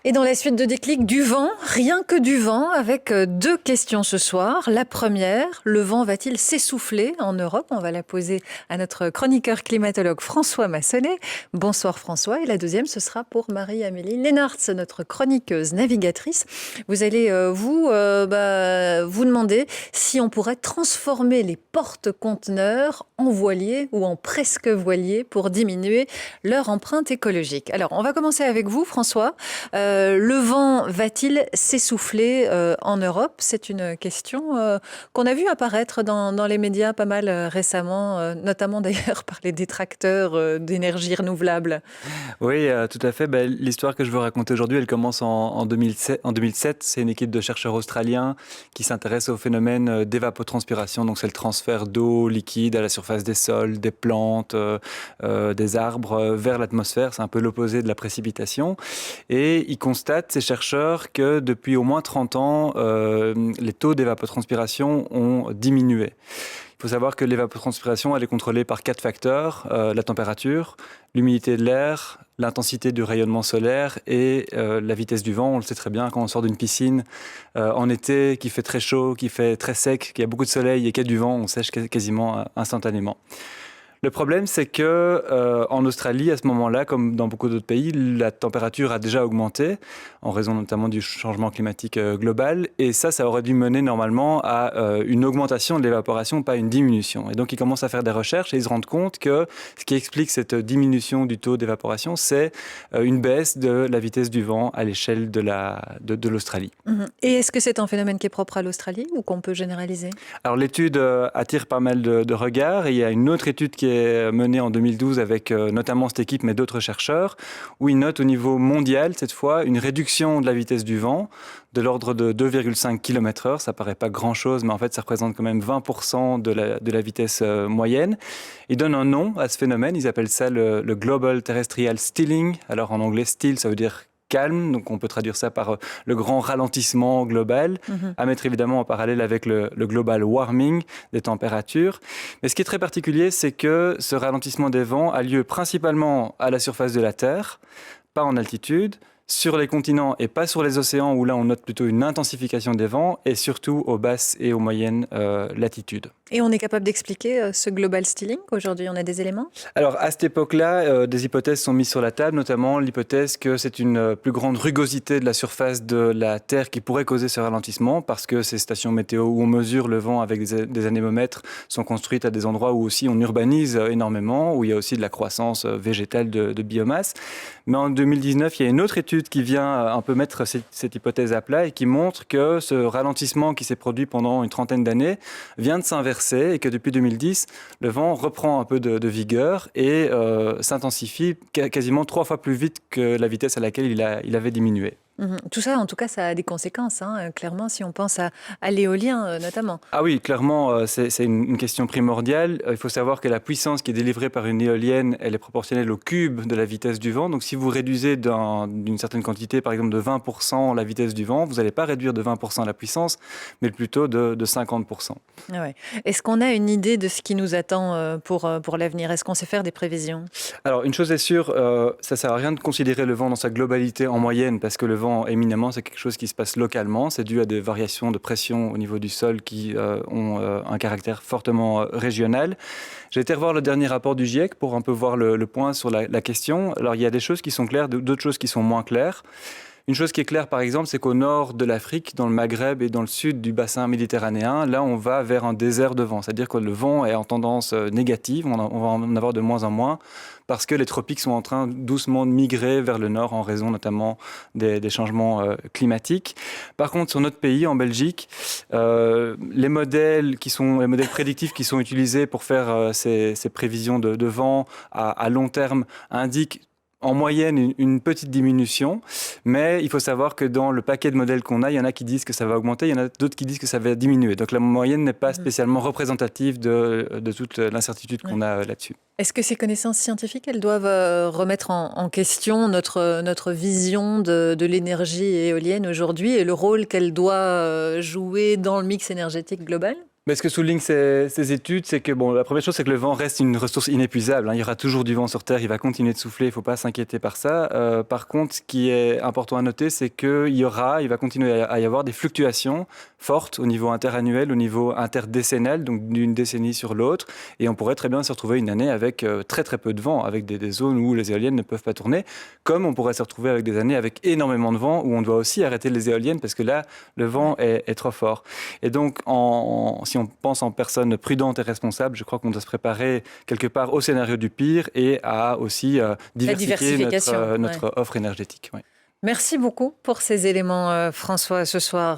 Et dans la suite de Déclic, du vent, rien que du vent, avec deux questions ce soir. La première, le vent va-t-il s'essouffler en Europe? On va la poser à notre chroniqueur climatologue François Massonnet. Bonsoir François. Et la deuxième, ce sera pour Marie-Amélie Lénartz, notre chroniqueuse navigatrice. Vous allez vous demander si on pourrait transformer les porte-conteneurs en voiliers ou en presque voiliers pour diminuer leur empreinte écologique. Alors, on va commencer avec vous, François. Le vent va-t-il s'essouffler en Europe? C'est une question qu'on a vu apparaître dans les médias pas mal récemment, notamment d'ailleurs par les détracteurs d'énergie renouvelable. Oui, tout à fait. L'histoire que je veux raconter aujourd'hui, elle commence en 2007. En 2007, c'est une équipe de chercheurs australiens qui s'intéresse au phénomène d'évapotranspiration. Donc, c'est le transfert d'eau liquide à la surface des sols, des plantes, des arbres vers l'atmosphère. C'est un peu l'opposé de la précipitation. Et ils constatent, ces chercheurs, que depuis au moins 30 ans, les taux d'évapotranspiration ont diminué. Il faut savoir que l'évapotranspiration, elle est contrôlée par 4 facteurs, la température, l'humidité de l'air, l'intensité du rayonnement solaire et la vitesse du vent. On le sait très bien quand on sort d'une piscine en été, qui fait très chaud, qui fait très sec, qu'il y a beaucoup de soleil et qu'il y a du vent, on sèche quasiment instantanément. Le problème, c'est que en Australie, à ce moment-là, comme dans beaucoup d'autres pays, la température a déjà augmenté, en raison notamment du changement climatique global. Et ça aurait dû mener normalement à une augmentation de l'évaporation, pas une diminution. Et donc, ils commencent à faire des recherches et ils se rendent compte que ce qui explique cette diminution du taux d'évaporation, c'est une baisse de la vitesse du vent à l'échelle de l'Australie. Et est-ce que c'est un phénomène qui est propre à l'Australie ou qu'on peut généraliser? Alors, l'étude attire pas mal de regards. Et il y a une autre étude qui est menée en 2012 avec notamment cette équipe, mais d'autres chercheurs, où ils notent au niveau mondial, cette fois, une réduction de la vitesse du vent de l'ordre de 2,5 km/h. Ça paraît pas grand-chose, mais en fait, ça représente quand même 20% de la vitesse moyenne. Ils donnent un nom à ce phénomène. Ils appellent ça le Global Terrestrial Stilling. Alors, en anglais, still, ça veut dire calme, donc on peut traduire ça par le grand ralentissement global, à mettre évidemment en parallèle avec le global warming des températures. Mais ce qui est très particulier, c'est que ce ralentissement des vents a lieu principalement à la surface de la Terre, pas en altitude, sur les continents et pas sur les océans, où là on note plutôt une intensification des vents, et surtout aux basses et aux moyennes latitudes. Et on est capable d'expliquer ce global steering? Aujourd'hui, on a des éléments? Alors, à cette époque-là, des hypothèses sont mises sur la table, notamment l'hypothèse que c'est une plus grande rugosité de la surface de la Terre qui pourrait causer ce ralentissement, parce que ces stations météo où on mesure le vent avec des anémomètres sont construites à des endroits où aussi on urbanise énormément, où il y a aussi de la croissance végétale de biomasse. Mais en 2019, il y a une autre étude qui vient un peu mettre cette hypothèse à plat et qui montre que ce ralentissement qui s'est produit pendant une trentaine d'années vient de s'inverser, et que depuis 2010, le vent reprend un peu de vigueur et s'intensifie quasiment 3 fois plus vite que la vitesse à laquelle il avait diminué. Tout ça, en tout cas, ça a des conséquences, clairement, si on pense à l'éolien notamment. Ah oui, clairement, c'est une question primordiale. Il faut savoir que la puissance qui est délivrée par une éolienne, elle est proportionnelle au cube de la vitesse du vent. Donc si vous réduisez d'une certaine quantité, par exemple de 20% la vitesse du vent, vous n'allez pas réduire de 20% la puissance, mais plutôt de 50%. Ah ouais. Est-ce qu'on a une idée de ce qui nous attend pour l'avenir? Est-ce qu'on sait faire des prévisions? Alors, une chose est sûre, ça ne sert à rien de considérer le vent dans sa globalité en moyenne, parce que le vent, éminemment, c'est quelque chose qui se passe localement. C'est dû à des variations de pression au niveau du sol qui ont un caractère fortement régional. J'ai été revoir le dernier rapport du GIEC pour un peu voir le point sur la question. Alors, il y a des choses qui sont claires, d'autres choses qui sont moins claires. Une chose qui est claire, par exemple, c'est qu'au nord de l'Afrique, dans le Maghreb et dans le sud du bassin méditerranéen, là, on va vers un désert de vent. C'est-à-dire que le vent est en tendance négative, on va en avoir de moins en moins, parce que les tropiques sont en train doucement de migrer vers le nord en raison notamment des changements climatiques. Par contre, sur notre pays, en Belgique, les modèles prédictifs qui sont utilisés pour faire ces prévisions de vent à long terme indiquent en moyenne une petite diminution, mais il faut savoir que dans le paquet de modèles qu'on a, il y en a qui disent que ça va augmenter, il y en a d'autres qui disent que ça va diminuer. Donc la moyenne n'est pas spécialement représentative de toute l'incertitude qu'on a là-dessus. Est-ce que ces connaissances scientifiques, elles doivent remettre en question notre vision de l'énergie éolienne aujourd'hui et le rôle qu'elle doit jouer dans le mix énergétique global? Mais ce que soulignent ces études, c'est que la première chose, c'est que le vent reste une ressource inépuisable. Il y aura toujours du vent sur Terre, il va continuer de souffler, il ne faut pas s'inquiéter par ça. Par contre, ce qui est important à noter, c'est qu'il va continuer à y avoir des fluctuations fortes au niveau interannuel, au niveau interdécennal, donc d'une décennie sur l'autre. Et on pourrait très bien se retrouver une année avec très très peu de vent, avec des zones où les éoliennes ne peuvent pas tourner, comme on pourrait se retrouver avec des années avec énormément de vent, où on doit aussi arrêter les éoliennes, parce que là, le vent est trop fort. Et donc, si on pense en personne prudente et responsable, je crois qu'on doit se préparer quelque part au scénario du pire et à aussi diversifier notre offre énergétique. Ouais. Merci beaucoup pour ces éléments, François, ce soir.